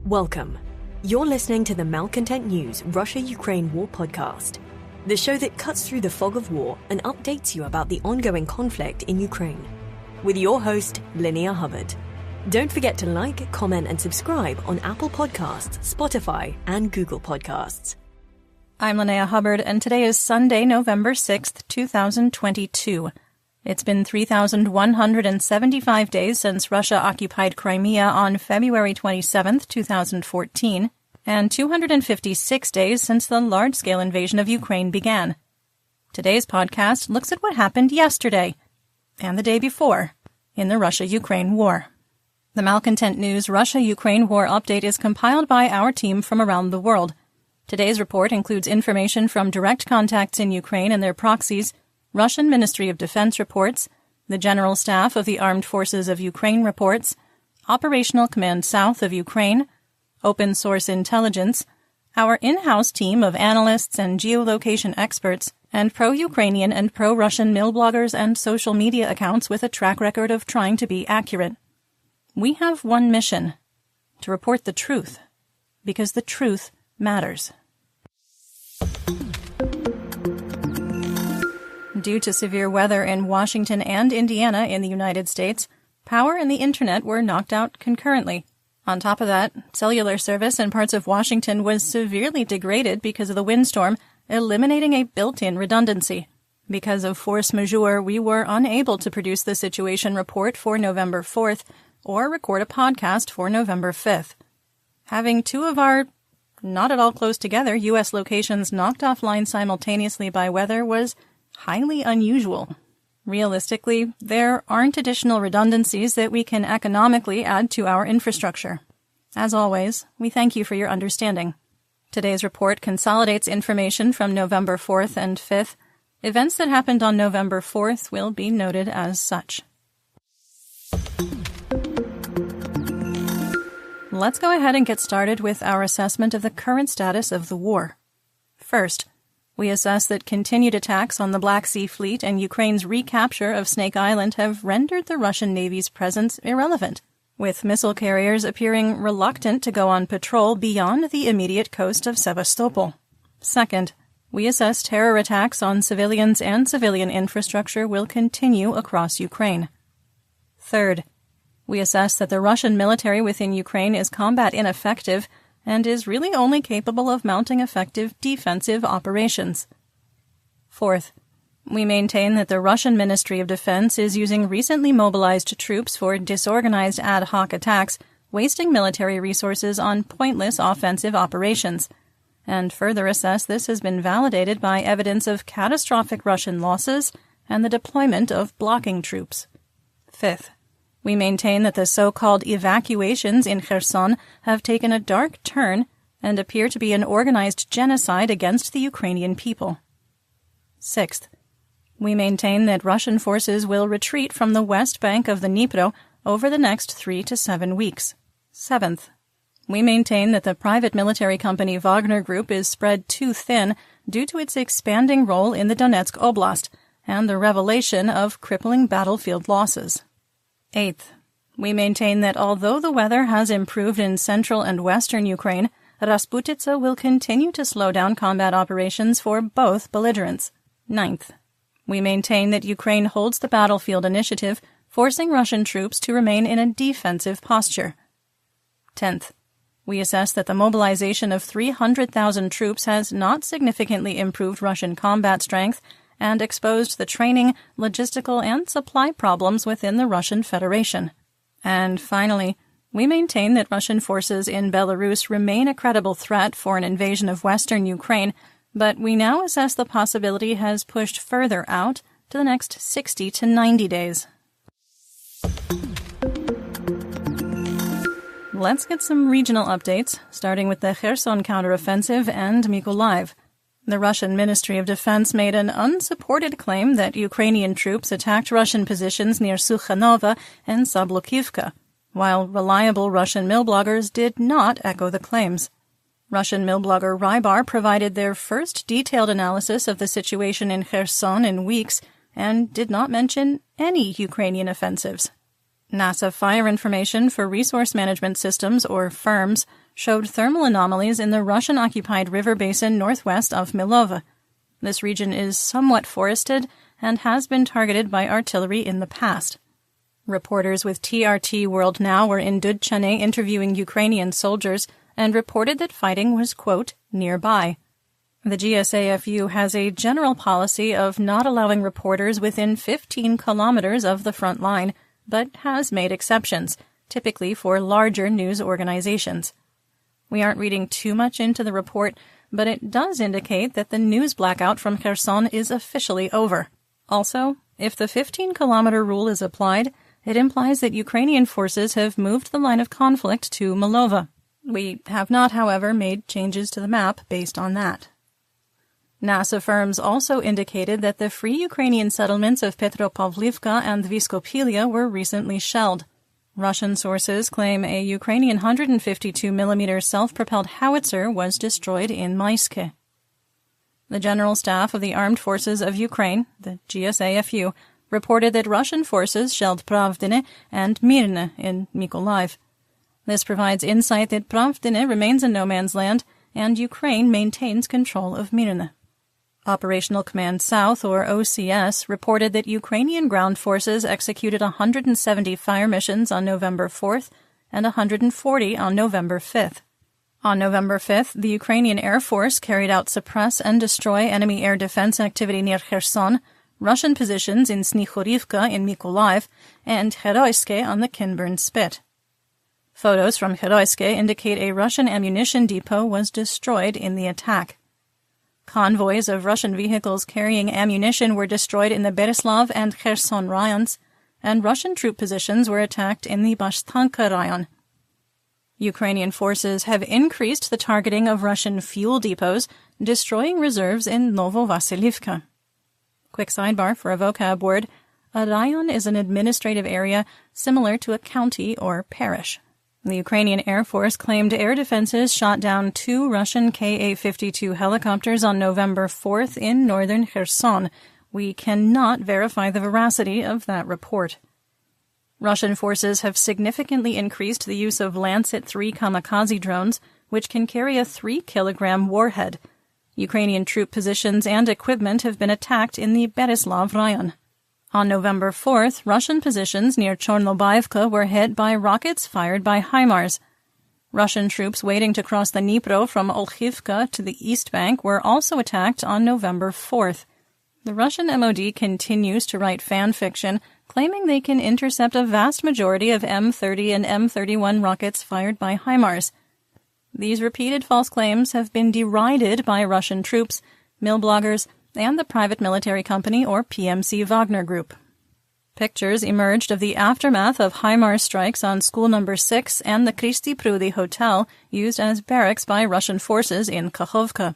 Welcome. You're listening to the Malcontent News Russia-Ukraine War podcast, the show that cuts through the fog of war and updates you about the ongoing conflict in Ukraine. With your host, Linnea Hubbard. Don't forget to like, comment, and subscribe on Apple Podcasts, Spotify, and Google Podcasts. I'm Linnea Hubbard, and today is Sunday, November 6th, 2022. It's been 3,175 days since Russia occupied Crimea on February 27, 2014, and 256 days since the large-scale invasion of Ukraine began. Today's podcast looks at what happened yesterday and the day before in the Russia-Ukraine war. The Malcontent News Russia-Ukraine War Update is compiled by our team from around the world. Today's report includes information from direct contacts in Ukraine and their proxies, Russian Ministry of Defense reports, the General Staff of the Armed Forces of Ukraine reports, Operational Command South of Ukraine, open source intelligence, our in-house team of analysts and geolocation experts, and pro-Ukrainian and pro-Russian mill bloggers and social media accounts with a track record of trying to be accurate. We have one mission: to report the truth, because the truth matters. Due to severe weather in Washington and Indiana in the United States, power and the internet were knocked out concurrently. On top of that, cellular service in parts of Washington was severely degraded because of the windstorm, eliminating a built-in redundancy. Because of force majeure, we were unable to produce the situation report for November 4th or record a podcast for November 5th. Having two of our not at all close together U.S. locations knocked offline simultaneously by weather was highly unusual. Realistically, there aren't additional redundancies that we can economically add to our infrastructure. As always, we thank you for your understanding. Today's report consolidates information from November 4th and 5th. Events that happened on November 4th will be noted as such. Let's go ahead and get started with our assessment of the current status of the war. First, we assess that continued attacks on the Black Sea Fleet and Ukraine's recapture of Snake Island have rendered the Russian Navy's presence irrelevant, with missile carriers appearing reluctant to go on patrol beyond the immediate coast of Sevastopol. Second, we assess terror attacks on civilians and civilian infrastructure will continue across Ukraine. Third, we assess that the Russian military within Ukraine is combat ineffective and is really only capable of mounting effective defensive operations. Fourth, we maintain that the Russian Ministry of Defense is using recently mobilized troops for disorganized ad hoc attacks, wasting military resources on pointless offensive operations, and further assess this has been validated by evidence of catastrophic Russian losses and the deployment of blocking troops. Fifth, we maintain that the so-called evacuations in Kherson have taken a dark turn and appear to be an organized genocide against the Ukrainian people. Sixth, we maintain that Russian forces will retreat from the west bank of the Dnipro over the next 3 to 7 weeks. Seventh, we maintain that the private military company Wagner Group is spread too thin due to its expanding role in the Donetsk Oblast and the revelation of crippling battlefield losses. Eighth, we maintain that although the weather has improved in central and western Ukraine, Rasputitsa will continue to slow down combat operations for both belligerents. Ninth, we maintain that Ukraine holds the battlefield initiative, forcing Russian troops to remain in a defensive posture. 10th, we assess that the mobilization of 300,000 troops has not significantly improved Russian combat strength and exposed the training, logistical, and supply problems within the Russian Federation. And finally, we maintain that Russian forces in Belarus remain a credible threat for an invasion of western Ukraine, but we now assess the possibility has pushed further out to the next 60 to 90 days. Let's get some regional updates, starting with the Kherson counteroffensive and Mykolaiv. The Russian Ministry of Defense made an unsupported claim that Ukrainian troops attacked Russian positions near Sukhanova and Sablokivka, while reliable Russian mill bloggers did not echo the claims. Russian mill blogger Rybar provided their first detailed analysis of the situation in Kherson in weeks and did not mention any Ukrainian offensives. NASA fire information for Resource Management Systems, or FIRMS, showed thermal anomalies in the Russian-occupied river basin northwest of Milova. This region is somewhat forested and has been targeted by artillery in the past. Reporters with TRT World Now were in Dudchane interviewing Ukrainian soldiers and reported that fighting was, quote, nearby. The GSAFU has a general policy of not allowing reporters within 15 kilometers of the front line, but has made exceptions, typically for larger news organizations. We aren't reading too much into the report, but it does indicate that the news blackout from Kherson is officially over. Also, if the 15-kilometer rule is applied, it implies that Ukrainian forces have moved the line of conflict to Milova. We have not, however, made changes to the map based on that. NASA firms also indicated that the free Ukrainian settlements of Petropavlivka and Vyskopilia were recently shelled. Russian sources claim a Ukrainian 152mm self-propelled howitzer was destroyed in Maiske. The General Staff of the Armed Forces of Ukraine, the GSAFU, reported that Russian forces shelled Pravdine and Mirne in Mykolaiv. This provides insight that Pravdine remains in no man's land and Ukraine maintains control of Mirne. Operational Command South, or OCS, reported that Ukrainian ground forces executed 170 fire missions on November 4th and 140 on November 5th. On November 5th, the Ukrainian Air Force carried out suppress and destroy enemy air defense activity near Kherson, Russian positions in Snichurivka in Mykolaiv, and Heroyske on the Kinburn Spit. Photos from Heroyske indicate a Russian ammunition depot was destroyed in the attack. Convoys of Russian vehicles carrying ammunition were destroyed in the Bereslav and Kherson rayons, and Russian troop positions were attacked in the Bashtanka rayon. Ukrainian forces have increased the targeting of Russian fuel depots, destroying reserves in Novovasilivka. Quick sidebar for a vocab word: a rayon is an administrative area similar to a county or parish. The Ukrainian Air Force claimed air defenses shot down 2 Russian Ka-52 helicopters on November 4th in northern Kherson. We cannot verify the veracity of that report. Russian forces have significantly increased the use of Lancet 3 kamikaze drones, which can carry a 3-kilogram warhead. Ukrainian troop positions and equipment have been attacked in the Bereslav rayon. On November 4th, Russian positions near Chornobaivka were hit by rockets fired by HIMARS. Russian troops waiting to cross the Dnipro from Olkhivka to the east bank were also attacked on November 4th. The Russian MOD continues to write fan fiction, claiming they can intercept a vast majority of M30 and M31 rockets fired by HIMARS. These repeated false claims have been derided by Russian troops, mill bloggers, and the private military company, or PMC Wagner Group. Pictures emerged of the aftermath of HIMARS strikes on School No. 6 and the Kristi Prudi Hotel, used as barracks by Russian forces in Kakhovka.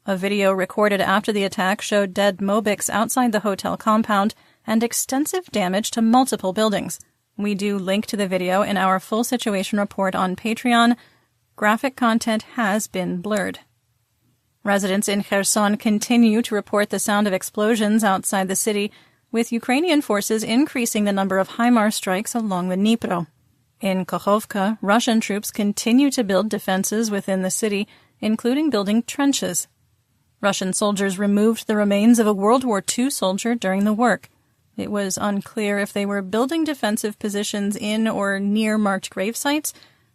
A video recorded after the attack showed dead Mobics outside the hotel compound and extensive damage to multiple buildings. We do link to the video in our full situation report on Patreon. Graphic content has been blurred. Residents in Kherson continue to report the sound of explosions outside the city, with Ukrainian forces increasing the number of HIMARS strikes along the Dnipro. In Kakhovka, Russian troops continue to build defenses within the city, including building trenches. Russian soldiers removed the remains of a World War II soldier during the work. It was unclear if they were building defensive positions in or near marked grave sites,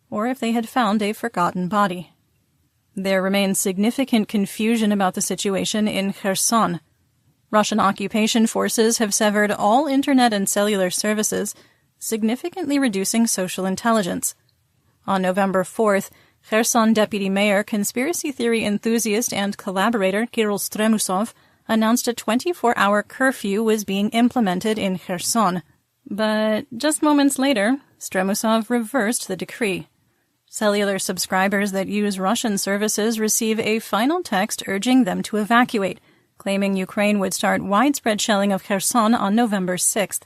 or if they had found a forgotten body. There remains significant confusion about the situation in Kherson. Russian occupation forces have severed all internet and cellular services, significantly reducing social intelligence. On November 4th, Kherson Deputy Mayor, conspiracy theory enthusiast and collaborator Kirill Stremusov announced a 24-hour curfew was being implemented in Kherson. But just moments later, Stremusov reversed the decree. Cellular subscribers that use Russian services receive a final text urging them to evacuate, claiming Ukraine would start widespread shelling of Kherson on November 6th.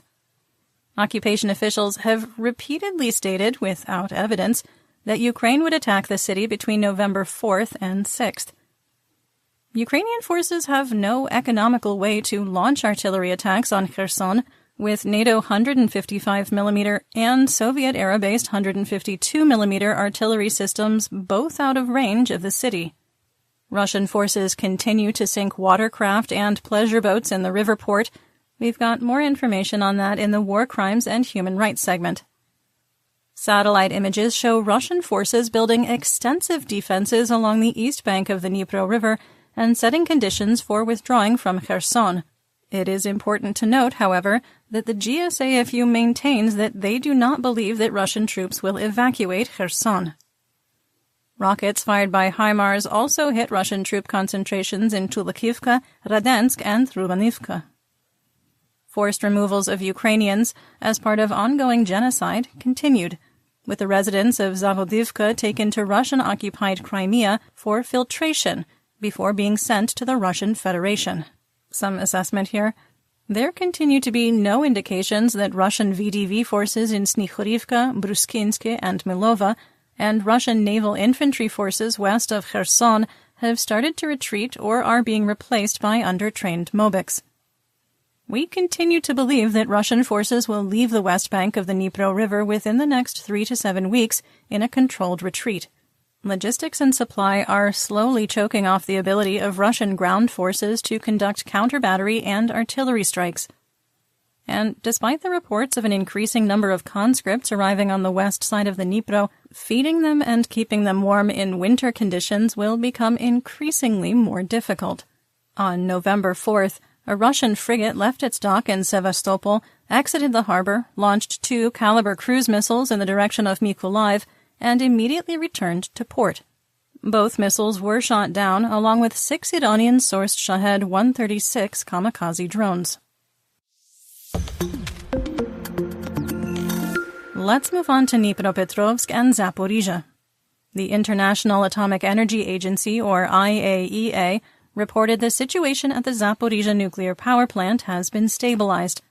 Occupation officials have repeatedly stated, without evidence, that Ukraine would attack the city between November 4th and 6th. Ukrainian forces have no economical way to launch artillery attacks on Kherson, with NATO 155mm and Soviet-era-based 152mm artillery systems both out of range of the city. Russian forces continue to sink watercraft and pleasure boats in the river port. We've got more information on that in the War Crimes and Human Rights segment. Satellite images show Russian forces building extensive defenses along the east bank of the Dnipro River and setting conditions for withdrawing from Kherson. It is important to note, however, that the GSAFU maintains that they do not believe that Russian troops will evacuate Kherson. Rockets fired by HIMARS also hit Russian troop concentrations in Tulakivka, Radensk, and Rubanivka. Forced removals of Ukrainians as part of ongoing genocide continued, with the residents of Zavodivka taken to Russian-occupied Crimea for filtration before being sent to the Russian Federation. Some assessment here. There continue to be no indications that Russian VDV forces in Snichurivka, Bruskinsky, and Milova and Russian naval infantry forces west of Kherson have started to retreat or are being replaced by undertrained Mobiks. We continue to believe that Russian forces will leave the west bank of the Dnipro River within the next 3 to 7 weeks in a controlled retreat. Logistics and supply are slowly choking off the ability of Russian ground forces to conduct counter-battery and artillery strikes. And despite the reports of an increasing number of conscripts arriving on the west side of the Dnipro, feeding them and keeping them warm in winter conditions will become increasingly more difficult. On November 4th, a Russian frigate left its dock in Sevastopol, exited the harbor, launched 2 Caliber cruise missiles in the direction of Mykolaiv, and immediately returned to port. Both missiles were shot down, along with 6 Iranian-sourced Shahed 136 kamikaze drones. Let's move on to Dnipropetrovsk and Zaporizhzhia. The International Atomic Energy Agency, or IAEA, reported the situation at the Zaporizhzhia nuclear power plant has been stabilized.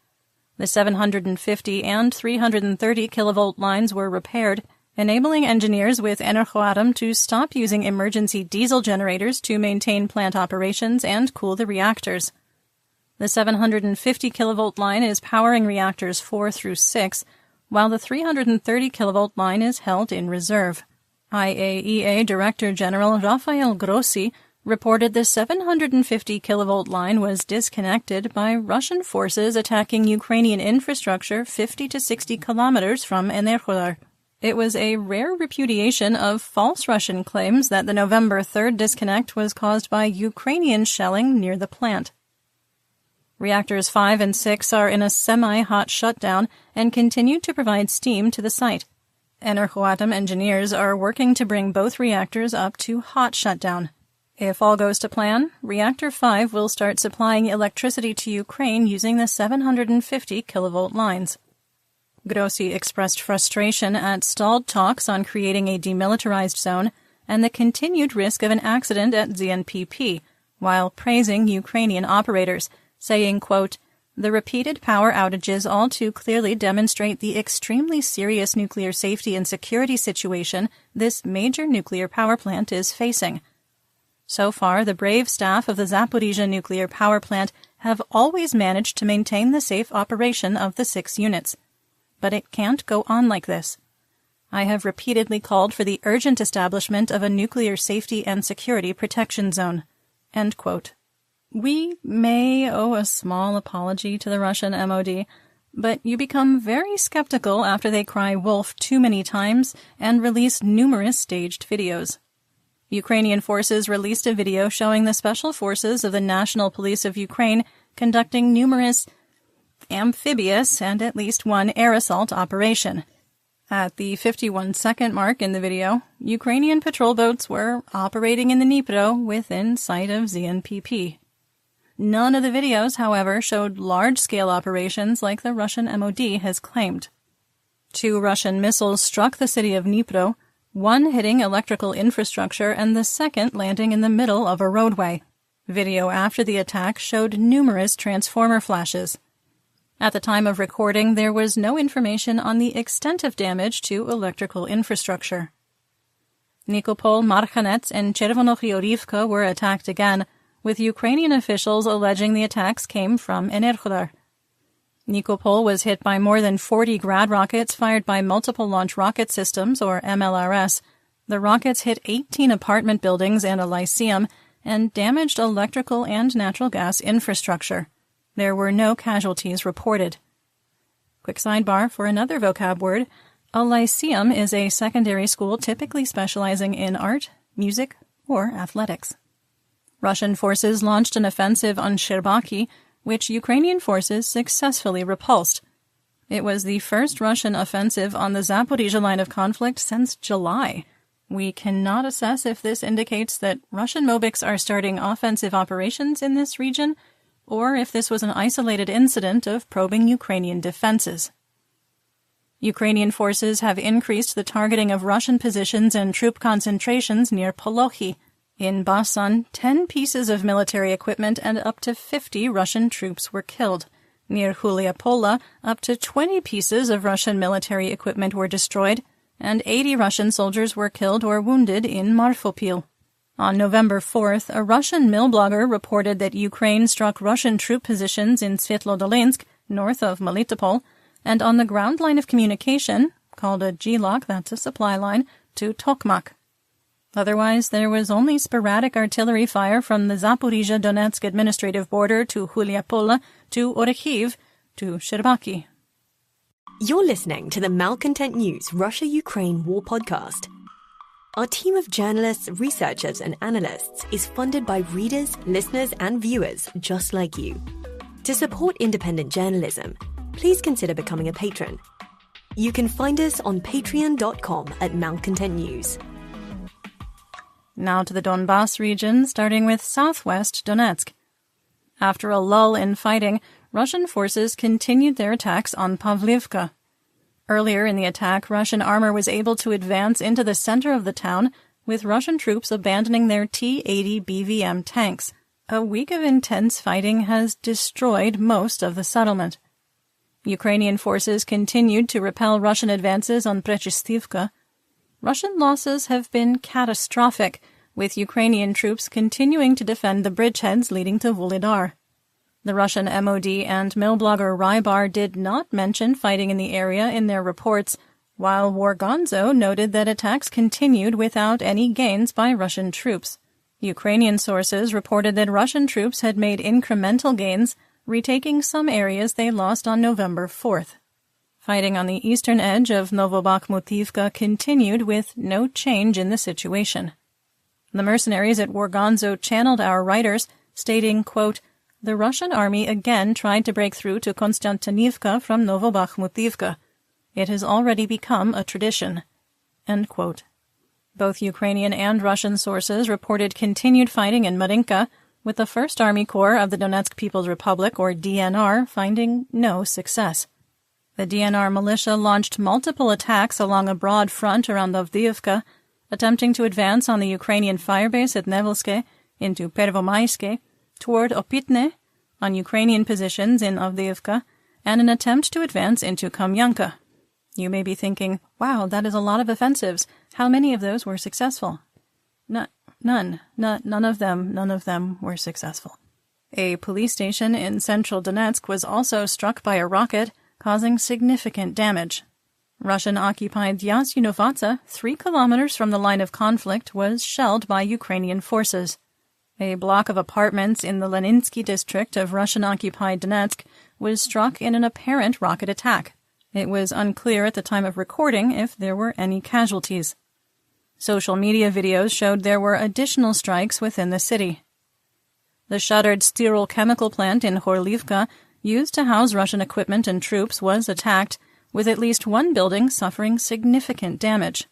The 750 and 330 kilovolt lines were repaired, enabling engineers with Energoatom to stop using emergency diesel generators to maintain plant operations and cool the reactors. The 750 kilovolt line is powering reactors 4 through 6, while the 330 kilovolt line is held in reserve. IAEA Director General Rafael Grossi reported the 750 kilovolt line was disconnected by Russian forces attacking Ukrainian infrastructure 50 to 60 kilometers from Enerhodar. It was a rare repudiation of false Russian claims that the November 3rd disconnect was caused by Ukrainian shelling near the plant. Reactors 5 and 6 are in a semi-hot shutdown and continue to provide steam to the site. Energoatom engineers are working to bring both reactors up to hot shutdown. If all goes to plan, Reactor 5 will start supplying electricity to Ukraine using the 750 kilovolt lines. Grossi expressed frustration at stalled talks on creating a demilitarized zone and the continued risk of an accident at ZNPP, while praising Ukrainian operators, saying, quote, "The repeated power outages all too clearly demonstrate the extremely serious nuclear safety and security situation this major nuclear power plant is facing. So far, the brave staff of the Zaporizhzhia nuclear power plant have always managed to maintain the safe operation of the 6 units. But it can't go on like this. I have repeatedly called for the urgent establishment of a nuclear safety and security protection zone." End quote. We may owe a small apology to the Russian MOD, but you become very skeptical after they cry wolf too many times and release numerous staged videos. Ukrainian forces released a video showing the special forces of the National Police of Ukraine conducting numerous amphibious and at least one air assault operation. At the 51-second mark in the video, Ukrainian patrol boats were operating in the Dnipro within sight of ZNPP. None of the videos, however, showed large-scale operations like the Russian MOD has claimed. 2 Russian missiles struck the city of Dnipro, one hitting electrical infrastructure and the second landing in the middle of a roadway. Video after the attack showed numerous transformer flashes. At the time of recording, there was no information on the extent of damage to electrical infrastructure. Nikopol, Malcontent, and Chervonohyorivka were attacked again, with Ukrainian officials alleging the attacks came from Enerhodar. Nikopol was hit by more than 40 Grad rockets fired by Multiple Launch Rocket Systems, or MLRS. The rockets hit 18 apartment buildings and a lyceum and damaged electrical and natural gas infrastructure. There were no casualties reported. Quick sidebar for another vocab word. A lyceum is a secondary school typically specializing in art, music, or athletics. Russian forces launched an offensive on Shcherbaki, which Ukrainian forces successfully repulsed. It was the first Russian offensive on the Zaporizhzhia line of conflict since July. We cannot assess if this indicates that Russian Mobics are starting offensive operations in this region, or if this was an isolated incident of probing Ukrainian defenses. Ukrainian forces have increased the targeting of Russian positions and troop concentrations near Polokhy. In Basan, 10 pieces of military equipment and up to 50 Russian troops were killed. Near Huliapola, up to 20 pieces of Russian military equipment were destroyed, and 80 Russian soldiers were killed or wounded in Marfopil. On November 4th, a Russian mill blogger reported that Ukraine struck Russian troop positions in Svetlodolinsk, north of Melitopol, and on the ground line of communication, called a GLOC, that's a supply line, to Tokmak. Otherwise, there was only sporadic artillery fire from the Zaporizhzhia-Donetsk administrative border to Huliapola, to Orekhiv, to Shcherbaki. You're listening to the Malcontent News Russia-Ukraine War Podcast. Our team of journalists, researchers, and analysts is funded by readers, listeners, and viewers just like you. To support independent journalism, please consider becoming a patron. You can find us on patreon.com/Malcontent News. Now to the Donbas region, starting with southwest Donetsk. After a lull in fighting, Russian forces continued their attacks on Pavlivka. Earlier in the attack, Russian armor was able to advance into the center of the town, with Russian troops abandoning their T-80 BVM tanks. A week of intense fighting has destroyed most of the settlement. Ukrainian forces continued to repel Russian advances on Prechestivka. Russian losses have been catastrophic, with Ukrainian troops continuing to defend the bridgeheads leading to Vuhledar. The Russian MOD and mill blogger Rybar did not mention fighting in the area in their reports, while Wargonzo noted that attacks continued without any gains by Russian troops. Ukrainian sources reported that Russian troops had made incremental gains, retaking some areas they lost on November 4th. Fighting on the eastern edge of Novobakhmutivka continued with no change in the situation. The mercenaries at Wargonzo channeled our writers, stating, quote, "The Russian army again tried to break through to Konstantinivka from Novobakhmutivka. It has already become a tradition." End quote. Both Ukrainian and Russian sources reported continued fighting in Marinka, with the 1st Army Corps of the Donetsk People's Republic, or DNR, finding no success. The DNR militia launched multiple attacks along a broad front around Avdiivka, attempting to advance on the Ukrainian firebase at Nevelske, into Pervomaiske, toward Opitne, on Ukrainian positions in Avdiivka, and an attempt to advance into Kamyanka. You may be thinking, wow, that is a lot of offensives. How many of those were successful? None of them were successful. A police station in central Donetsk was also struck by a rocket, causing significant damage. Russian-occupied Yasyunovatsa, 3 kilometers from the line of conflict, was shelled by Ukrainian forces. A block of apartments in the Leninsky district of Russian-occupied Donetsk was struck in an apparent rocket attack. It was unclear at the time of recording if there were any casualties. Social media videos showed there were additional strikes within the city. The shuttered Styrol chemical plant in Horlivka, used to house Russian equipment and troops, was attacked, with at least one building suffering significant damage.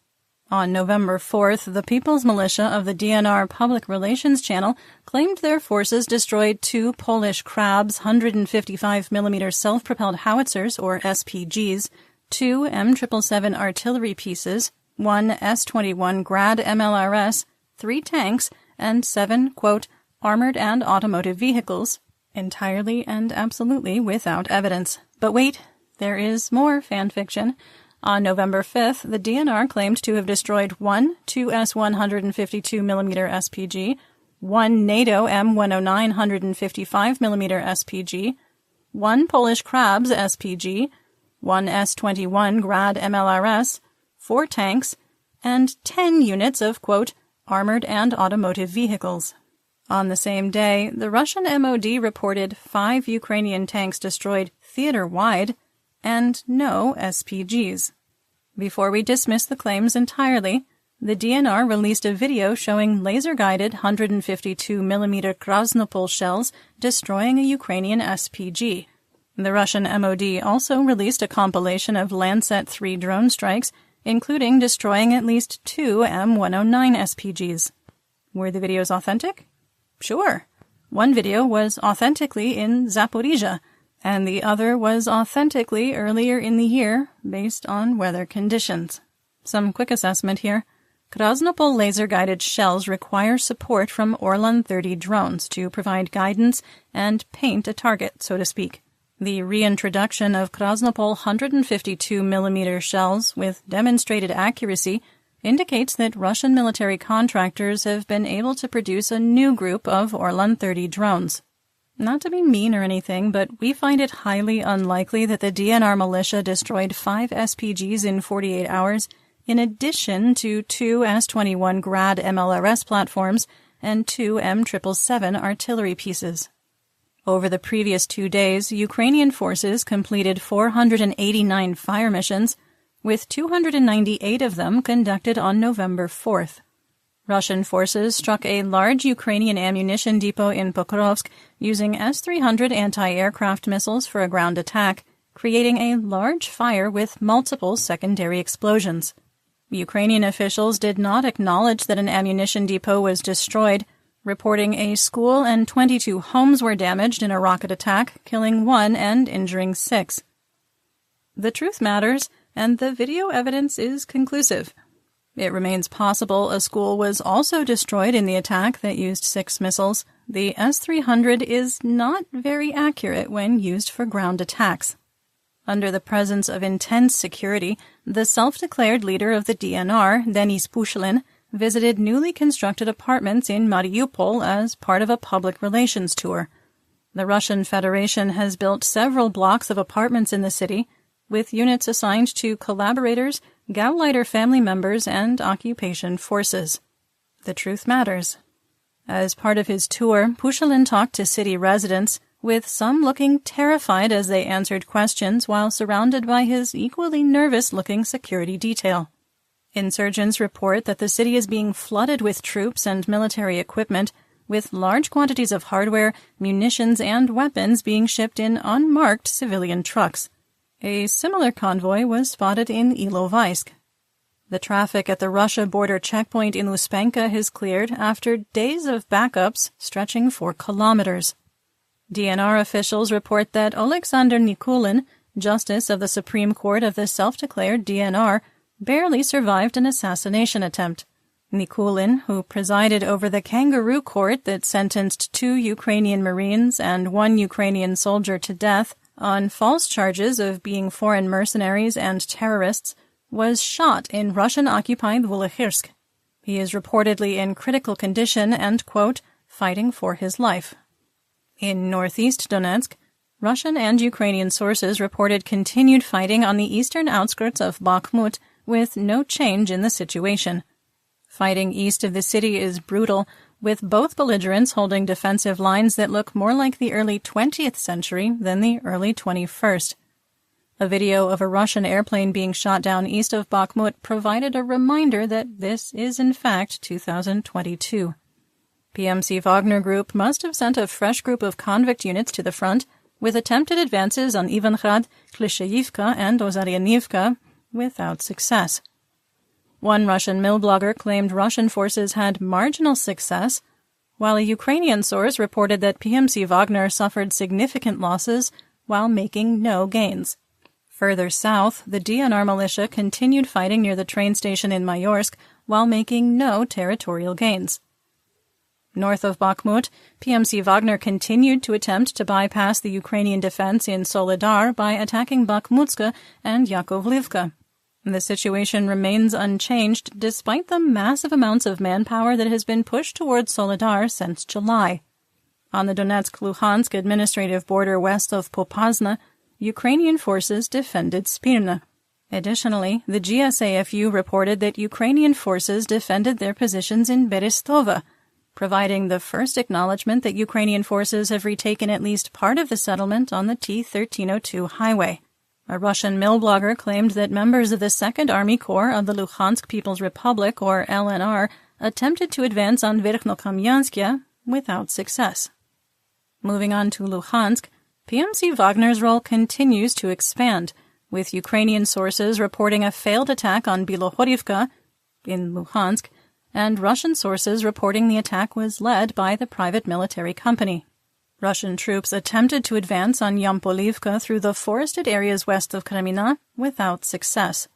On November 4th, the People's Militia of the DNR Public Relations Channel claimed their forces destroyed 2 Polish Krabs 155mm self-propelled howitzers, or SPGs, 2 M777 artillery pieces, 1 S-21 Grad MLRS, 3 tanks, and 7, quote, armored and automotive vehicles, entirely and absolutely without evidence. But wait, there is more fanfiction. On November 5th, the DNR claimed to have destroyed 1 2S152mm SPG, 1 NATO M109 155mm SPG, 1 Polish Krabs SPG, 1 S-21 Grad MLRS, 4 tanks, and 10 units of, quote, armored and automotive vehicles. On the same day, the Russian MOD reported 5 Ukrainian tanks destroyed theater-wide and no SPGs. Before we dismiss the claims entirely, the DNR released a video showing laser-guided 152mm Krasnopol shells destroying a Ukrainian SPG. The Russian MOD also released a compilation of Lancet-3 drone strikes, including destroying at least 2 M109 SPGs. Were the videos authentic? Sure. One video was authentically in Zaporizhia, and the other was authentically earlier in the year, based on weather conditions. Some quick assessment here. Krasnopol laser-guided shells require support from Orlan-30 drones to provide guidance and paint a target, so to speak. The reintroduction of Krasnopol 152mm shells with demonstrated accuracy indicates that Russian military contractors have been able to produce a new group of Orlan-30 drones. Not to be mean or anything, but we find it highly unlikely that the DNR militia destroyed 5 SPGs in 48 hours, in addition to 2 S-21 Grad MLRS platforms and 2 M777 artillery pieces. Over the previous 2 days, Ukrainian forces completed 489 fire missions, with 298 of them conducted on November 4th. Russian forces struck a large Ukrainian ammunition depot in Pokrovsk using S-300 anti-aircraft missiles for a ground attack, creating a large fire with multiple secondary explosions. Ukrainian officials did not acknowledge that an ammunition depot was destroyed, reporting a school and 22 homes were damaged in a rocket attack, killing 1 and injuring 6. The truth matters, and the video evidence is conclusive. It remains possible a school was also destroyed in the attack that used 6 missiles. The S-300 is not very accurate when used for ground attacks. Under the presence of intense security, the self-declared leader of the DNR, Denis Pushilin, visited newly constructed apartments in Mariupol as part of a public relations tour. The Russian Federation has built several blocks of apartments in the city, with units assigned to collaborators, Gauleiter family members, and occupation forces. The truth matters. As part of his tour, Pushilin talked to city residents, with some looking terrified as they answered questions while surrounded by his equally nervous-looking security detail. Insurgents report that the city is being flooded with troops and military equipment, with large quantities of hardware, munitions, and weapons being shipped in unmarked civilian trucks. A similar convoy was spotted in Ilovaisk. The traffic at the Russia border checkpoint in Uspenka has cleared after days of backups stretching for kilometers. DNR officials report that Alexander Nikulin, justice of the Supreme Court of the self-declared DNR, barely survived an assassination attempt. Nikulin, who presided over the kangaroo court that sentenced 2 Ukrainian Marines and 1 Ukrainian soldier to death on false charges of being foreign mercenaries and terrorists, was shot in Russian-occupied Volokhysk. He is reportedly in critical condition and, quote, fighting for his life. In northeast Donetsk, Russian and Ukrainian sources reported continued fighting on the eastern outskirts of Bakhmut, with no change in the situation. Fighting east of the city is brutal, with both belligerents holding defensive lines that look more like the early 20th century than the early 21st. A video of a Russian airplane being shot down east of Bakhmut provided a reminder that this is in fact 2022. PMC Wagner Group must have sent a fresh group of convict units to the front, with attempted advances on Ivangrad, Klishayivka, and Ozaryanivka, without success. One Russian mill blogger claimed Russian forces had marginal success, while a Ukrainian source reported that PMC Wagner suffered significant losses while making no gains. Further south, the DNR militia continued fighting near the train station in Mayorsk while making no territorial gains. North of Bakhmut, PMC Wagner continued to attempt to bypass the Ukrainian defense in Soledar by attacking Bakhmutska and Yakovlivka. The situation remains unchanged despite the massive amounts of manpower that has been pushed towards Soledar since July. On the Donetsk-Luhansk administrative border west of Popasna, Ukrainian forces defended Spirna. Additionally, the GSAFU reported that Ukrainian forces defended their positions in Berestova, providing the first acknowledgement that Ukrainian forces have retaken at least part of the settlement on the T-1302 highway. A Russian mill blogger claimed that members of the 2nd Army Corps of the Luhansk People's Republic, or LNR, attempted to advance on Verkhnokamianskaya without success. Moving on to Luhansk, PMC Wagner's role continues to expand, with Ukrainian sources reporting a failed attack on Bilohorivka in Luhansk, and Russian sources reporting the attack was led by the private military company. Russian troops attempted to advance on Yampolivka through the forested areas west of Kremina without success.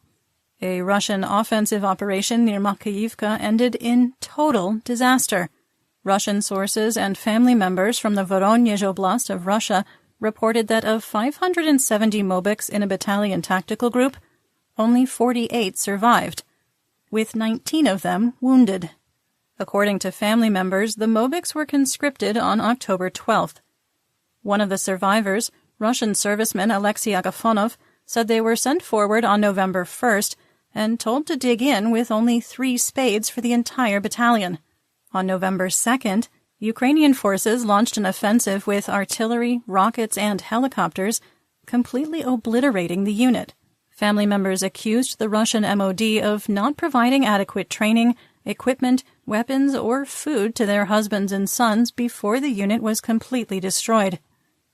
A Russian offensive operation near Makeyivka ended in total disaster. Russian sources and family members from the Voronezh Oblast of Russia reported that of 570 Mobiks in a battalion tactical group, only 48 survived, with 19 of them wounded. According to family members, the Mobiks were conscripted on October 12th. One of the survivors, Russian serviceman Alexei Agafonov, said they were sent forward on November 1st and told to dig in with only 3 spades for the entire battalion. On November 2nd, Ukrainian forces launched an offensive with artillery, rockets, and helicopters, completely obliterating the unit. Family members accused the Russian MOD of not providing adequate training, equipment, weapons, or food to their husbands and sons before the unit was completely destroyed.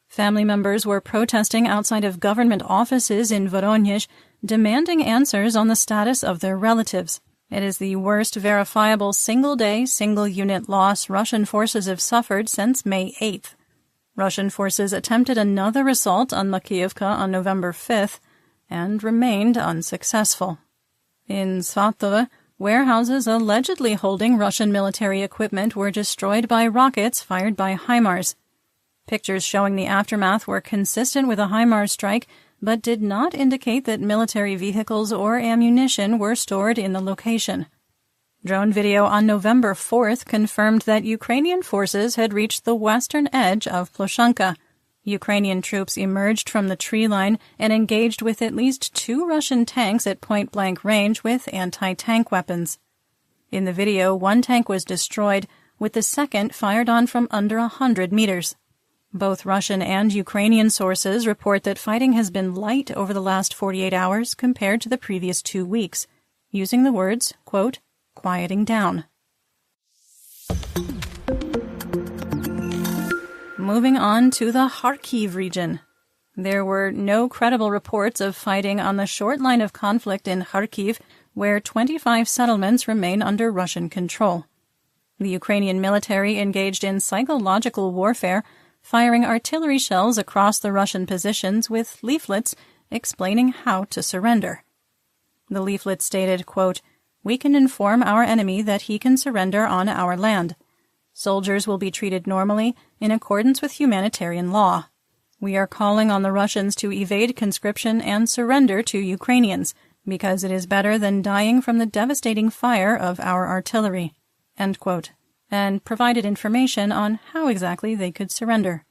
Family members were protesting outside of government offices in Voronezh, demanding answers on the status of their relatives. It is the worst verifiable single-day, single-unit loss Russian forces have suffered since May 8th. Russian forces attempted another assault on Makeyivka on November 5th and remained unsuccessful. In Svatove, warehouses allegedly holding Russian military equipment were destroyed by rockets fired by HIMARS. Pictures showing the aftermath were consistent with a HIMARS strike, but did not indicate that military vehicles or ammunition were stored in the location. Drone video on November 4th confirmed that Ukrainian forces had reached the western edge of Ploshanka. Ukrainian troops emerged from the tree line and engaged with at least 2 Russian tanks at point-blank range with anti-tank weapons. In the video, 1 tank was destroyed, with the second fired on from under 100 meters. Both Russian and Ukrainian sources report that fighting has been light over the last 48 hours compared to the previous 2 weeks, using the words, quote, quieting down. Moving on to the Kharkiv region. There were no credible reports of fighting on the short line of conflict in Kharkiv, where 25 settlements remain under Russian control. The Ukrainian military engaged in psychological warfare, firing artillery shells across the Russian positions with leaflets explaining how to surrender. The leaflet stated, quote, "We can inform our enemy that he can surrender on our land. Soldiers will be treated normally in accordance with humanitarian law. We are calling on the Russians to evade conscription and surrender to Ukrainians, because it is better than dying from the devastating fire of our artillery," end quote, and provided information on how exactly they could surrender.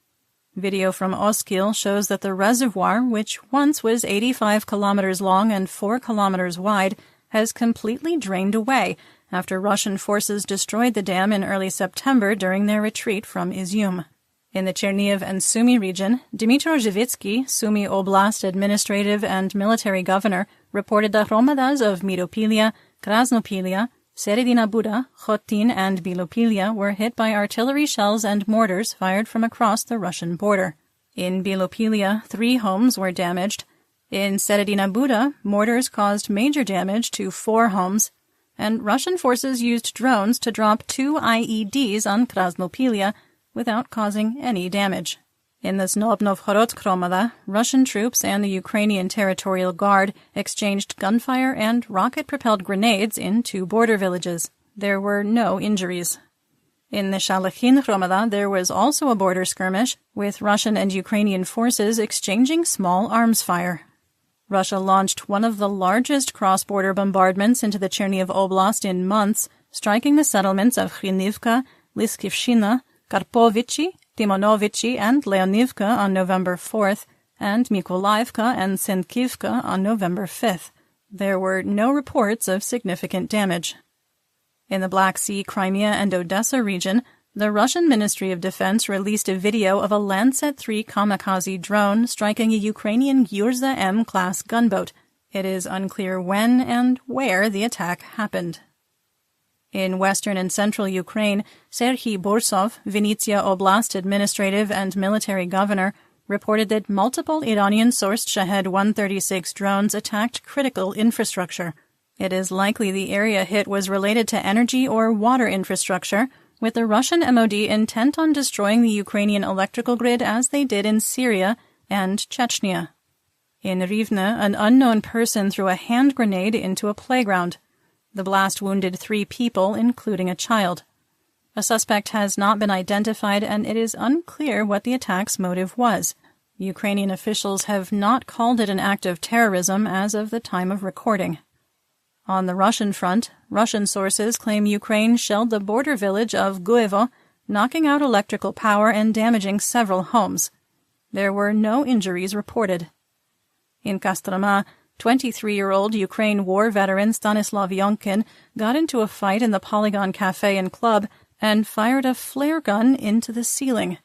Video from Oskil shows that the reservoir, which once was 85 kilometers long and 4 kilometers wide, has completely drained away after Russian forces destroyed the dam in early September during their retreat from Izium. In the Chernihiv and Sumy region, Dmytro Zhivitsky, Sumy Oblast administrative and military governor, reported that Hromadas of Miropilia, Krasnopilia, Seredina Buda, Khotin, and Bilopilia were hit by artillery shells and mortars fired from across the Russian border. In Bilopilia, 3 homes were damaged. In Seredina Buda, mortars caused major damage to 4 homes, and Russian forces used drones to drop 2 IEDs on Krasnopilia without causing any damage. In the Znobnovhorod Hromada, Russian troops and the Ukrainian Territorial Guard exchanged gunfire and rocket-propelled grenades in 2 border villages. There were no injuries. In the Shalakhin Hromada, there was also a border skirmish, with Russian and Ukrainian forces exchanging small arms fire. Russia launched one of the largest cross-border bombardments into the Chernihiv Oblast in months, striking the settlements of Khinivka, Lyskivshina, Karpovichi, Timonovichi and Leonivka on November 4th, and Mykolaiivka and Senkivka on November 5th. There were no reports of significant damage. In the Black Sea, Crimea, and Odessa region, the Russian Ministry of Defense released a video of a Lancet-3 kamikaze drone striking a Ukrainian Gyurza M-class gunboat. It is unclear when and where the attack happened. In western and central Ukraine, Serhiy Borsov, Vinnytsia Oblast administrative and military governor, reported that multiple Iranian-sourced Shahed-136 drones attacked critical infrastructure. It is likely the area hit was related to energy or water infrastructure, with the Russian MOD intent on destroying the Ukrainian electrical grid as they did in Syria and Chechnya. In Rivne, an unknown person threw a hand grenade into a playground. The blast wounded 3 people, including a child. A suspect has not been identified, and it is unclear what the attack's motive was. Ukrainian officials have not called it an act of terrorism as of the time of recording. On the Russian front, Russian sources claim Ukraine shelled the border village of Guevo, knocking out electrical power and damaging several homes. There were no injuries reported. In Kostroma, 23-year-old Ukraine war veteran Stanislav Yonkin got into a fight in the Polygon Cafe and Club and fired a flare gun into the ceiling.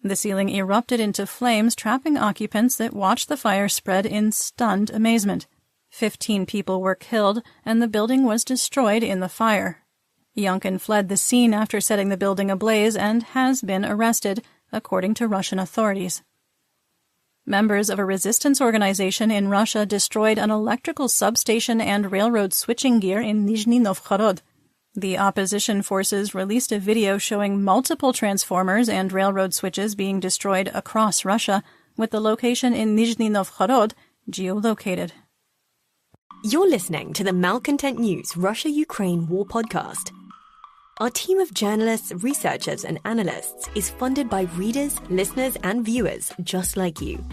The ceiling erupted into flames, trapping occupants that watched the fire spread in stunned amazement. 15 people were killed, and the building was destroyed in the fire. Yonkin fled the scene after setting the building ablaze and has been arrested, according to Russian authorities. Members of a resistance organization in Russia destroyed an electrical substation and railroad switching gear in Nizhny Novgorod. The opposition forces released a video showing multiple transformers and railroad switches being destroyed across Russia, with the location in Nizhny Novgorod geolocated. You're listening to the Malcontent News Russia-Ukraine War podcast. Our team of journalists, researchers, and analysts is funded by readers, listeners, and viewers just like you.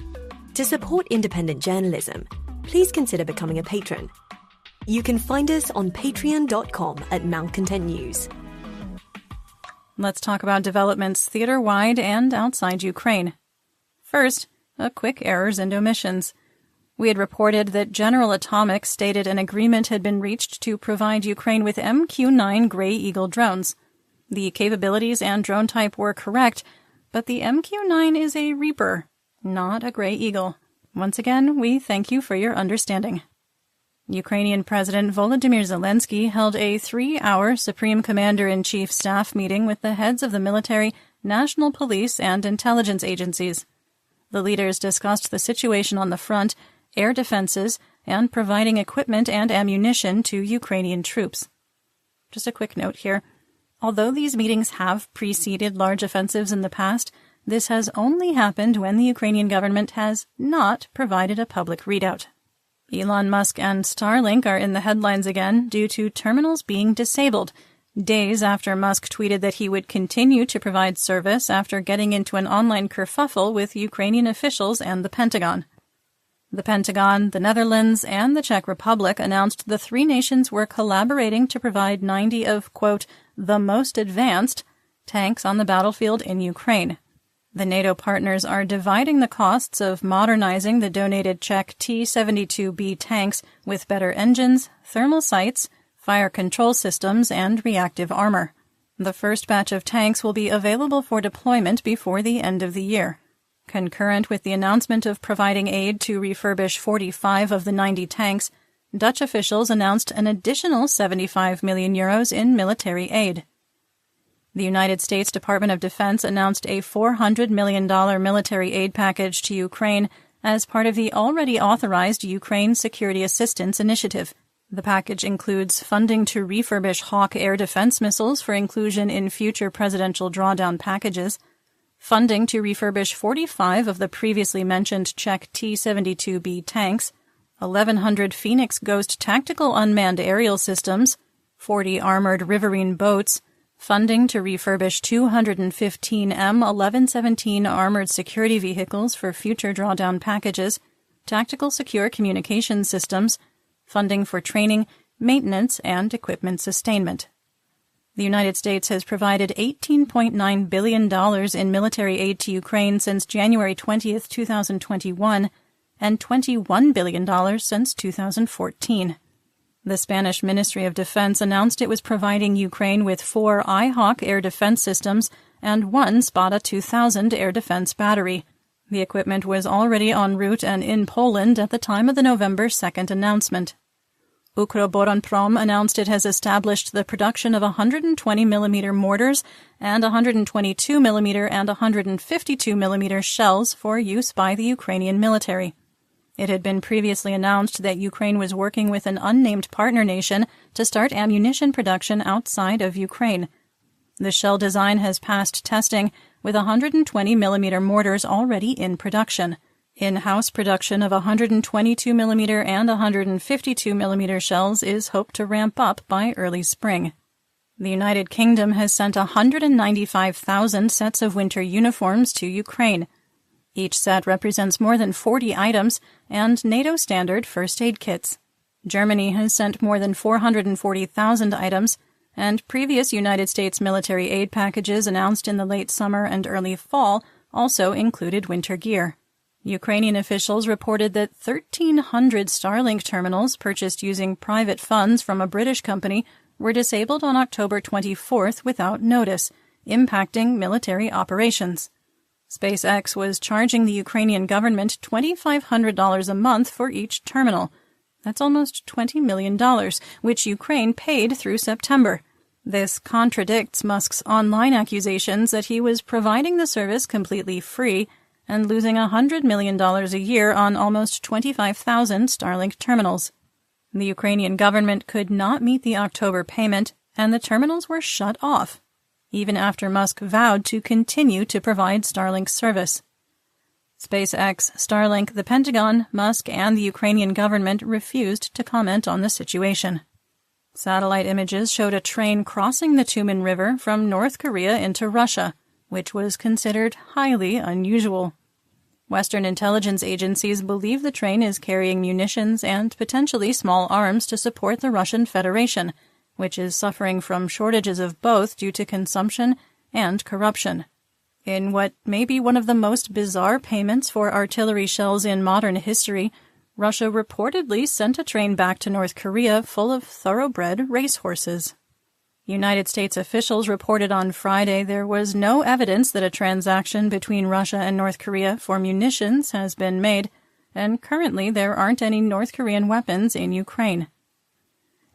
To support independent journalism, please consider becoming a patron. You can find us on patreon.com/Malcontent News. Let's talk about developments theater-wide and outside Ukraine. First, a quick errors and omissions. We had reported that General Atomics stated an agreement had been reached to provide Ukraine with MQ-9 Grey Eagle drones. The capabilities and drone type were correct, but the MQ-9 is a Reaper, not a Grey Eagle. Once again, we thank you for your understanding. Ukrainian President Volodymyr Zelensky held a 3-hour Supreme Commander-in-Chief staff meeting with the heads of the military, national police, and intelligence agencies. The leaders discussed the situation on the front, air defenses, and providing equipment and ammunition to Ukrainian troops. Just a quick note here. Although these meetings have preceded large offensives in the past, this has only happened when the Ukrainian government has not provided a public readout. Elon Musk and Starlink are in the headlines again due to terminals being disabled, days after Musk tweeted that he would continue to provide service after getting into an online kerfuffle with Ukrainian officials and the Pentagon. The Pentagon, the Netherlands, and the Czech Republic announced the 3 nations were collaborating to provide 90 of, quote, the most advanced tanks on the battlefield in Ukraine. The NATO partners are dividing the costs of modernizing the donated Czech T-72B tanks with better engines, thermal sights, fire control systems, and reactive armor. The first batch of tanks will be available for deployment before the end of the year. Concurrent with the announcement of providing aid to refurbish 45 of the 90 tanks, Dutch officials announced an additional €75 million in military aid. The United States Department of Defense announced a $400 million military aid package to Ukraine as part of the already authorized Ukraine Security Assistance Initiative. The package includes funding to refurbish Hawk air defense missiles for inclusion in future presidential drawdown packages, funding to refurbish 45 of the previously mentioned Czech T-72B tanks, 1,100 Phoenix Ghost tactical unmanned aerial systems, 40 armored riverine boats, funding to refurbish 215 M1117 armored security vehicles for future drawdown packages, tactical secure communication systems, funding for training, maintenance, and equipment sustainment. The United States has provided $18.9 billion in military aid to Ukraine since January 20, 2021, and $21 billion since 2014. The Spanish Ministry of Defense announced it was providing Ukraine with 4 iHawk air defense systems and 1 Spada 2000 air defense battery. The equipment was already en route and in Poland at the time of the November 2nd announcement. Ukroboronprom announced it has established the production of 120mm mortars and 122mm and 152mm shells for use by the Ukrainian military. It had been previously announced that Ukraine was working with an unnamed partner nation to start ammunition production outside of Ukraine. The shell design has passed testing, with 120mm mortars already in production. In-house production of 122mm and 152mm shells is hoped to ramp up by early spring. The United Kingdom has sent 195,000 sets of winter uniforms to Ukraine. Each set represents more than 40 items and NATO-standard first aid kits. Germany has sent more than 440,000 items, and previous United States military aid packages announced in the late summer and early fall also included winter gear. Ukrainian officials reported that 1,300 Starlink terminals purchased using private funds from a British company were disabled on October 24th without notice, impacting military operations. SpaceX was charging the Ukrainian government $2,500 a month for each terminal. That's almost $20 million, which Ukraine paid through September. This contradicts Musk's online accusations that he was providing the service completely free and losing $100 million a year on almost 25,000 Starlink terminals. The Ukrainian government could not meet the October payment, and the terminals were shut off, even after Musk vowed to continue to provide Starlink service. SpaceX, Starlink, the Pentagon, Musk, and the Ukrainian government refused to comment on the situation. Satellite images showed a train crossing the Tumen River from North Korea into Russia, which was considered highly unusual. Western intelligence agencies believe the train is carrying munitions and potentially small arms to support the Russian Federation, which is suffering from shortages of both due to consumption and corruption. In what may be one of the most bizarre payments for artillery shells in modern history, Russia reportedly sent a train back to North Korea full of thoroughbred racehorses. United States officials reported on Friday there was no evidence that a transaction between Russia and North Korea for munitions has been made, and currently there aren't any North Korean weapons in Ukraine.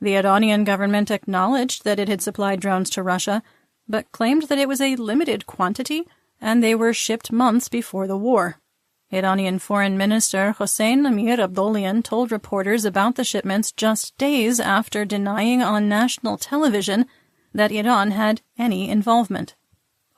The Iranian government acknowledged that it had supplied drones to Russia, but claimed that it was a limited quantity and they were shipped months before the war. Iranian Foreign Minister Hossein Amir-Abdollahian told reporters about the shipments just days after denying on national television that Iran had any involvement.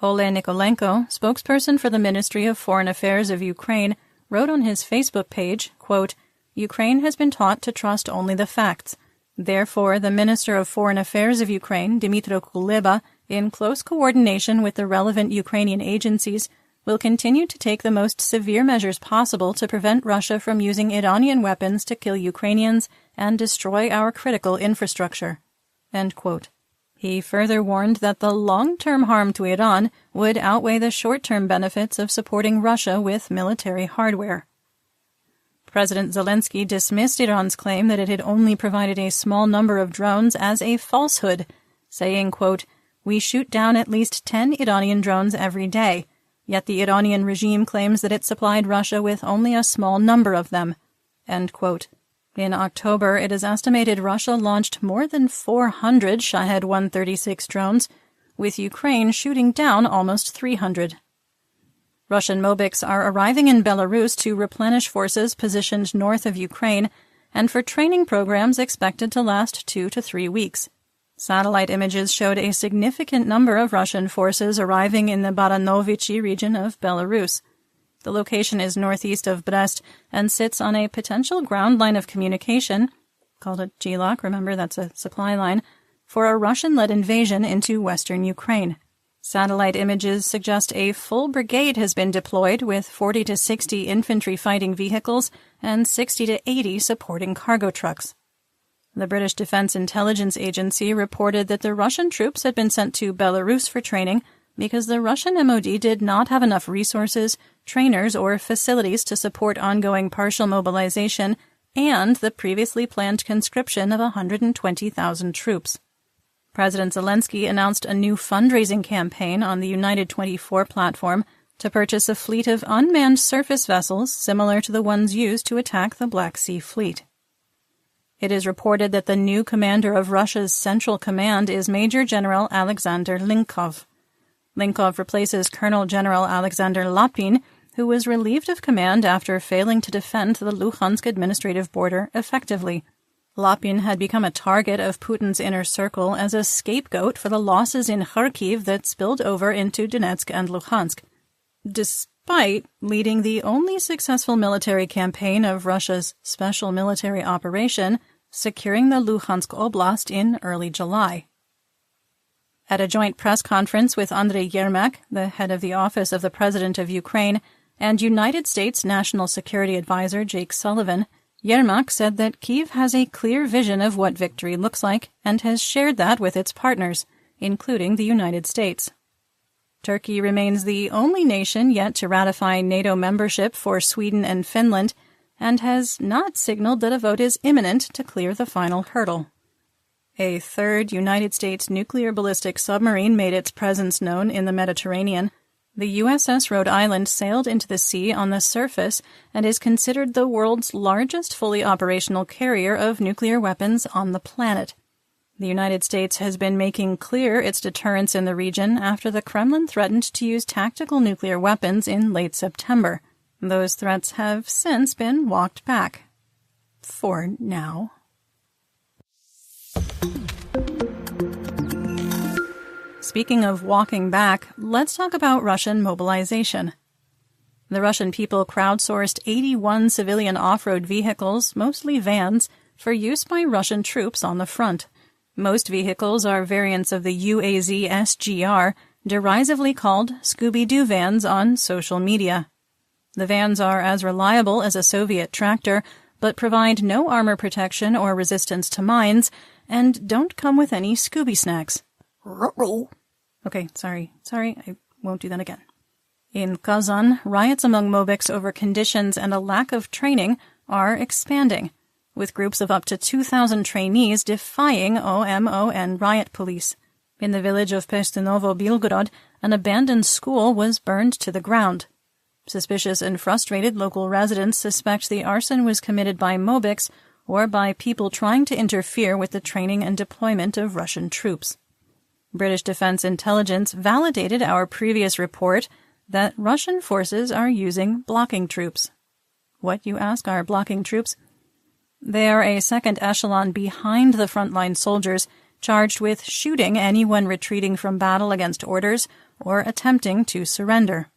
Ole Nikolenko, spokesperson for the Ministry of Foreign Affairs of Ukraine, wrote on his Facebook page, quote, "Ukraine has been taught to trust only the facts. Therefore, the Minister of Foreign Affairs of Ukraine, Dmytro Kuleba, in close coordination with the relevant Ukrainian agencies, will continue to take the most severe measures possible to prevent Russia from using Iranian weapons to kill Ukrainians and destroy our critical infrastructure." End quote. He further warned that the long-term harm to Iran would outweigh the short-term benefits of supporting Russia with military hardware. President Zelensky dismissed Iran's claim that it had only provided a small number of drones as a falsehood, saying, quote, "We shoot down at least 10 Iranian drones every day, yet the Iranian regime claims that it supplied Russia with only a small number of them." End quote. In October, it is estimated Russia launched more than 400 Shahed 136 drones, with Ukraine shooting down almost 300. Russian Mobics are arriving in Belarus to replenish forces positioned north of Ukraine and for training programs expected to last 2 to 3 weeks. Satellite images showed a significant number of Russian forces arriving in the Baranovichi region of Belarus. The location is northeast of Brest and sits on a potential ground line of communication, called a GLOC, remember that's a supply line, for a Russian-led invasion into western Ukraine. Satellite images suggest a full brigade has been deployed with 40 to 60 infantry fighting vehicles and 60 to 80 supporting cargo trucks. The British Defense Intelligence Agency reported that the Russian troops had been sent to Belarus for training because the Russian MOD did not have enough resources, trainers, or facilities to support ongoing partial mobilization and the previously planned conscription of 120,000 troops. President Zelensky announced a new fundraising campaign on the United 24 platform to purchase a fleet of unmanned surface vessels similar to the ones used to attack the Black Sea Fleet. It is reported that the new commander of Russia's Central Command is Major General Alexander Linkov. Linkov replaces Colonel General Alexander Lapin, who was relieved of command after failing to defend the Luhansk administrative border effectively. Lapin had become a target of Putin's inner circle as a scapegoat for the losses in Kharkiv that spilled over into Donetsk and Luhansk, despite leading the only successful military campaign of Russia's special military operation, securing the Luhansk Oblast in early July. At a joint press conference with Andrei Yermak, the head of the Office of the President of Ukraine, and United States National Security Advisor Jake Sullivan, Yermak said that Kyiv has a clear vision of what victory looks like and has shared that with its partners, including the United States. Turkey remains the only nation yet to ratify NATO membership for Sweden and Finland, and has not signaled that a vote is imminent to clear the final hurdle. A third United States nuclear ballistic submarine made its presence known in the Mediterranean. The USS Rhode Island sailed into the sea on the surface and is considered the world's largest fully operational carrier of nuclear weapons on the planet. The United States has been making clear its deterrence in the region after the Kremlin threatened to use tactical nuclear weapons in late September. Those threats have since been walked back. For now. Speaking of walking back, let's talk about Russian mobilization. The Russian people crowdsourced 81 civilian off-road vehicles, mostly vans, for use by Russian troops on the front. Most vehicles are variants of the UAZ SGR, derisively called Scooby-Doo vans on social media. The vans are as reliable as a Soviet tractor, but provide no armor protection or resistance to mines, and don't come with any Scooby snacks. Okay, sorry, I won't do that again. In Kazan, riots among Mobiks over conditions and a lack of training are expanding, with groups of up to 2,000 trainees defying OMO and riot police. In the village of Pestinovo Bilgorod, an abandoned school was burned to the ground. Suspicious and frustrated local residents suspect the arson was committed by Mobiks or by people trying to interfere with the training and deployment of Russian troops. British Defense Intelligence validated our previous report that Russian forces are using blocking troops. What, you ask, are blocking troops? They are a second echelon behind the frontline soldiers, charged with shooting anyone retreating from battle against orders or attempting to surrender.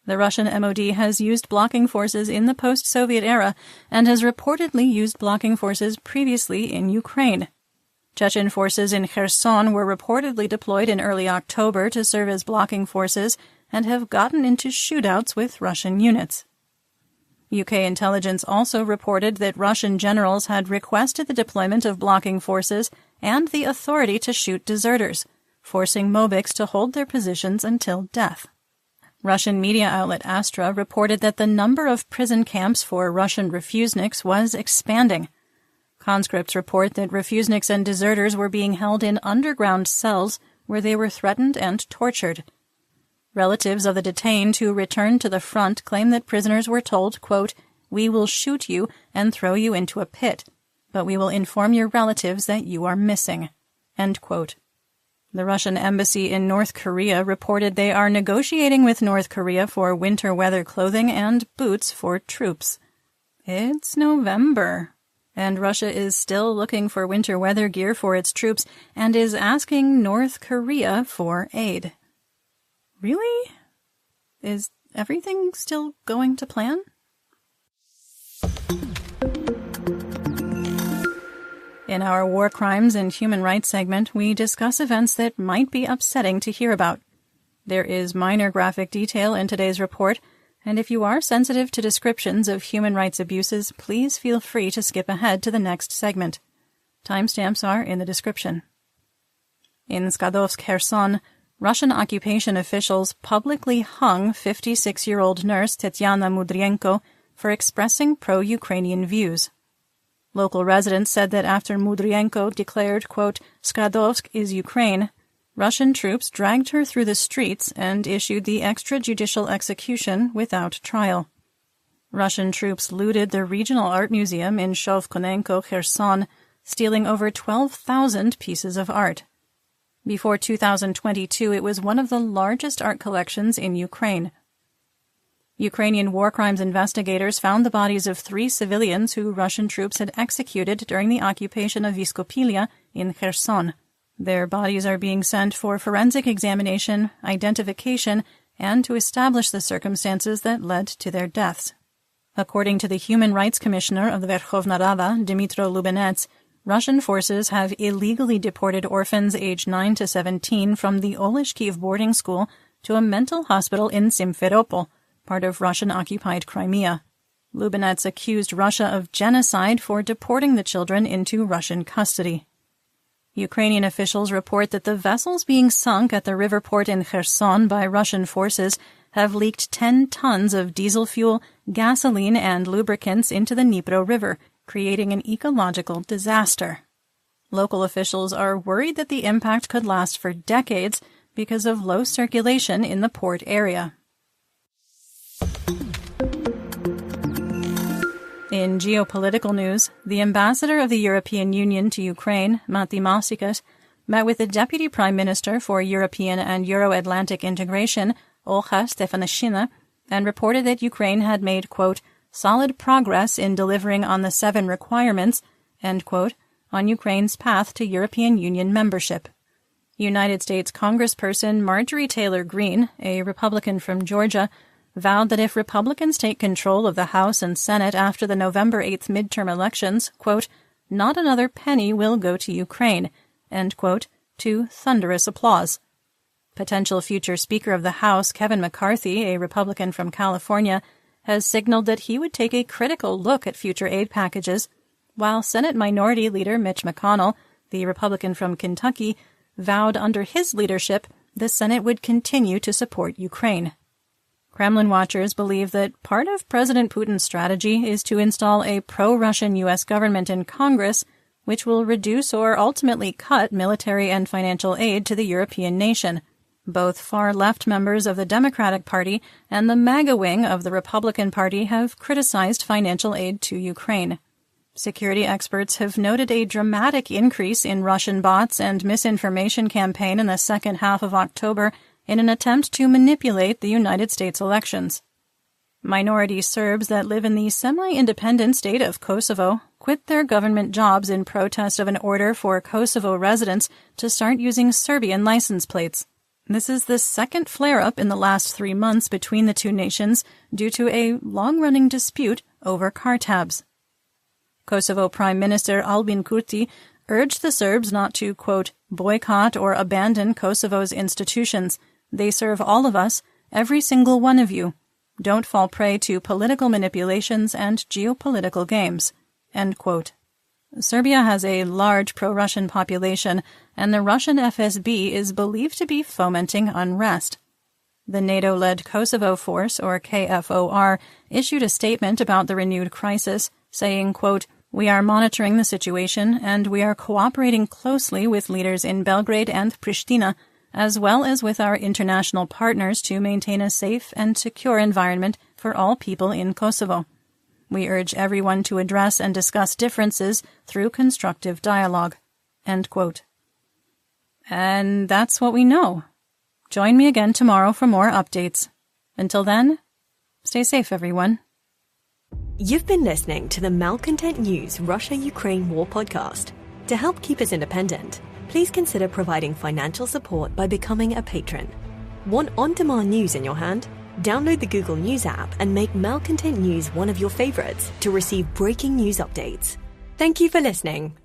The Russian MOD has used blocking forces in the post-Soviet era and has reportedly used blocking forces previously in Ukraine. Chechen forces in Kherson were reportedly deployed in early October to serve as blocking forces and have gotten into shootouts with Russian units. UK intelligence also reported that Russian generals had requested the deployment of blocking forces and the authority to shoot deserters, forcing Mobiks to hold their positions until death. Russian media outlet Astra reported that the number of prison camps for Russian refuseniks was expanding. Conscripts report that refuseniks and deserters were being held in underground cells where they were threatened and tortured. Relatives of the detained who returned to the front claim that prisoners were told, quote, "We will shoot you and throw you into a pit, but we will inform your relatives that you are missing," end quote. The Russian embassy in North Korea reported they are negotiating with North Korea for winter weather clothing and boots for troops. It's November, and Russia is still looking for winter weather gear for its troops and is asking North Korea for aid. Really? Is everything still going to plan? In our War Crimes and Human Rights segment, we discuss events that might be upsetting to hear about. There is minor graphic detail in today's report, and if you are sensitive to descriptions of human rights abuses, please feel free to skip ahead to the next segment. Timestamps are in the description. In Skadovsk, Kherson, Russian occupation officials publicly hung 56-year-old nurse Tetiana Mudrienko for expressing pro-Ukrainian views. Local residents said that after Mudrienko declared, quote, "Skadovsk is Ukraine," Russian troops dragged her through the streets and issued the extrajudicial execution without trial. Russian troops looted the regional art museum in Shovkonenko, Kherson, stealing over 12,000 pieces of art. Before 2022, it was one of the largest art collections in Ukraine. Ukrainian war crimes investigators found the bodies of 3 civilians who Russian troops had executed during the occupation of Vyskopilya in Kherson. Their bodies are being sent for forensic examination, identification, and to establish the circumstances that led to their deaths. According to the Human Rights Commissioner of the Verkhovna Rada, Dmytro Lubinets, Russian forces have illegally deported orphans aged 9 to 17 from the Oleshkiv boarding school to a mental hospital in Simferopol, part of Russian-occupied Crimea. Lubinets accused Russia of genocide for deporting the children into Russian custody. Ukrainian officials report that the vessels being sunk at the river port in Kherson by Russian forces have leaked 10 tons of diesel fuel, gasoline, and lubricants into the Dnipro River, creating an ecological disaster. Local officials are worried that the impact could last for decades because of low circulation in the port area. In geopolitical news, the ambassador of the European Union to Ukraine, Matti Masikas, met with the Deputy Prime Minister for European and Euro-Atlantic Integration, Olga Stefanishina, and reported that Ukraine had made, quote, "solid progress in delivering on the 7 requirements," end quote, on Ukraine's path to European Union membership. United States Congressperson Marjorie Taylor Greene, a Republican from Georgia, vowed that if Republicans take control of the House and Senate after the November 8th midterm elections, quote, "not another penny will go to Ukraine," end quote, to thunderous applause. Potential future Speaker of the House, Kevin McCarthy, a Republican from California, has signaled that he would take a critical look at future aid packages, while Senate Minority Leader Mitch McConnell, the Republican from Kentucky, vowed under his leadership the Senate would continue to support Ukraine. Kremlin watchers believe that part of President Putin's strategy is to install a pro-Russian U.S. government in Congress, which will reduce or ultimately cut military and financial aid to the European nation. Both far-left members of the Democratic Party and the MAGA wing of the Republican Party have criticized financial aid to Ukraine. Security experts have noted a dramatic increase in Russian bots and misinformation campaign in the second half of October in an attempt to manipulate the United States elections. Minority Serbs that live in the semi-independent state of Kosovo quit their government jobs in protest of an order for Kosovo residents to start using Serbian license plates. This is the second flare-up in the last 3 months between the two nations due to a long-running dispute over car tabs. Kosovo Prime Minister Albin Kurti urged the Serbs not to, quote, boycott or abandon Kosovo's institutions. They serve all of us, every single one of you. Don't fall prey to political manipulations and geopolitical games, end quote. Serbia has a large pro-Russian population, and the Russian FSB is believed to be fomenting unrest. The NATO-led Kosovo Force, or KFOR, issued a statement about the renewed crisis, saying, quote, "We are monitoring the situation, and we are cooperating closely with leaders in Belgrade and Pristina, as well as with our international partners to maintain a safe and secure environment for all people in Kosovo. We urge everyone to address and discuss differences through constructive dialogue," end quote. And that's what we know. Join me again tomorrow for more updates. Until then, stay safe, everyone. You've been listening to the Malcontent News Russia-Ukraine War podcast. To help keep us independent, please consider providing financial support by becoming a patron. Want on-demand news in your hand? Download the Google News app and make Malcontent News one of your favorites to receive breaking news updates. Thank you for listening.